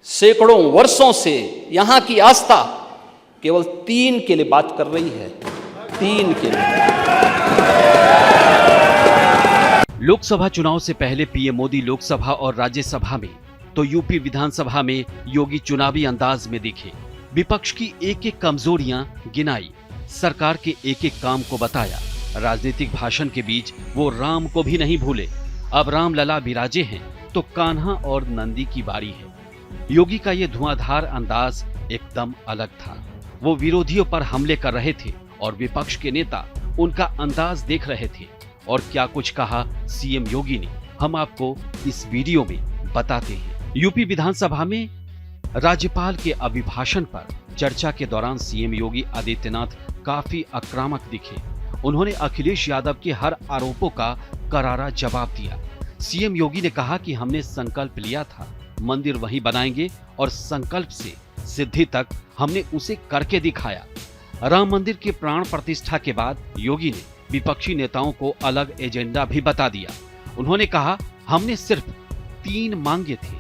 सैकड़ों वर्षों से यहां की आस्था केवल 3 के लिए बात कर रही है, 3 के लिए। लोकसभा चुनाव से पहले पीएम मोदी लोकसभा और राज्यसभा में तो यूपी विधानसभा में योगी चुनावी अंदाज में दिखे। विपक्ष की एक एक कमजोरियां गिनाई, सरकार के एक एक काम को बताया। राजनीतिक भाषण के बीच वो राम को भी नहीं भूले। अब राम लला विराजे हैं तो कान्हा और नंदी की बारी है। योगी का ये धुआंधार अंदाज एकदम अलग था। वो विरोधियों पर हमले कर रहे थे और विपक्ष के नेता उनका अंदाज देख रहे थे। और क्या कुछ कहा सीएम योगी ने, हम आपको इस वीडियो में बताते हैं। यूपी विधानसभा में राज्यपाल के अभिभाषण पर चर्चा के दौरान सीएम योगी आदित्यनाथ काफी आक्रामक दिखे। उन्होंने अखिलेश यादव के हर आरोपों का करारा जवाब दिया। सीएम योगी ने कहा कि हमने संकल्प लिया था, मंदिर वहीं बनाएंगे और संकल्प से सिद्धि तक हमने उसे करके दिखाया। राम मंदिर के प्राण प्रतिष्ठा के बाद योगी ने विपक्षी नेताओं को अलग एजेंडा भी बता दिया। उन्होंने कहा, हमने सिर्फ 3 मांगे थे,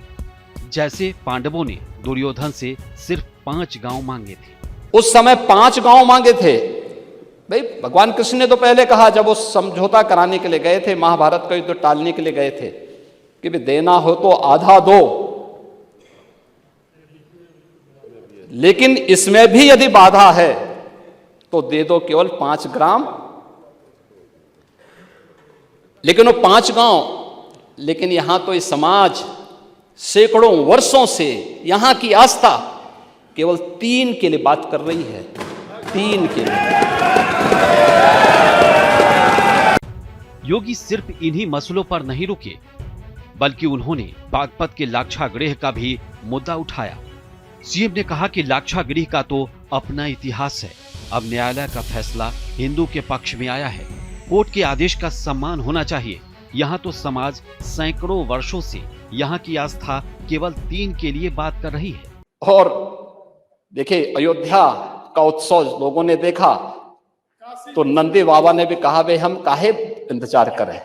जैसे पांडवों ने दुर्योधन से सिर्फ 5 गांव मांगे थे। उस समय 5 गांव मांगे थे। भाई भगवान कृष्ण ने तो पहले कहा, जब वो समझौता कराने के लिए गए थे, महाभारत का युद्ध टालने के लिए गए थे, कि भी देना हो तो आधा दो, लेकिन इसमें भी यदि बाधा है तो दे दो केवल 5 ग्राम। लेकिन वो 5 गांव, लेकिन यहां तो इस समाज सैकड़ों वर्षों से यहां की आस्था केवल 3 के लिए बात कर रही है, 3 के लिए। योगी सिर्फ इन्हीं मसलों पर नहीं रुके, बल्कि उन्होंने बागपत के लाक्षागृह का भी मुद्दा उठाया। सीएम ने कहा कि लाक्षागृह का तो अपना इतिहास है। अब न्यायालय का फैसला हिंदू के पक्ष में आया है। कोर्ट के आदेश का सम्मान होना चाहिए। यहाँ तो समाज सैकड़ों वर्षों से यहाँ की आस्था केवल 3 के लिए बात कर रही है। और देखिए, अयोध्या का उत्सव लोगों ने देखा तो नंदी बाबा ने भी कहा, भाई हम काहे इंतजार करें।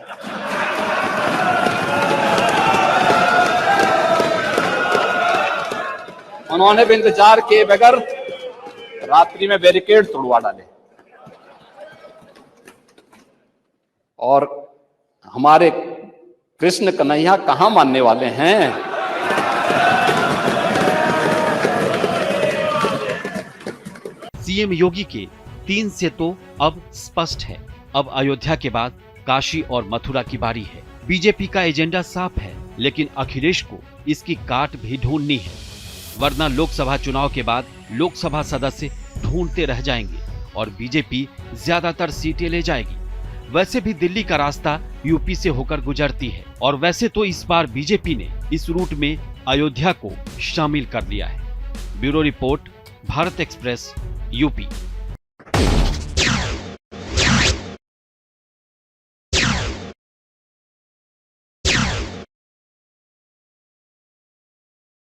उन्होंने भी इंतजार किए बगैर रात्रि में बैरिकेड तोड़वा डाले। और हमारे कृष्ण कन्हैया कहां मानने वाले हैं। सीएम योगी के 3 से तो अब स्पष्ट है। अब अयोध्या के बाद काशी और मथुरा की बारी है। बीजेपी का एजेंडा साफ है, लेकिन अखिलेश को इसकी काट भी ढूंढनी है, वरना लोकसभा चुनाव के बाद लोकसभा सदस्य ढूंढते रह जाएंगे और बीजेपी ज्यादातर सीटें ले जाएगी। वैसे भी दिल्ली का रास्ता यूपी से होकर गुजरती है और वैसे तो इस बार बीजेपी ने इस रूट में अयोध्या को शामिल कर लिया है। Bureau report, Bharat express, UP.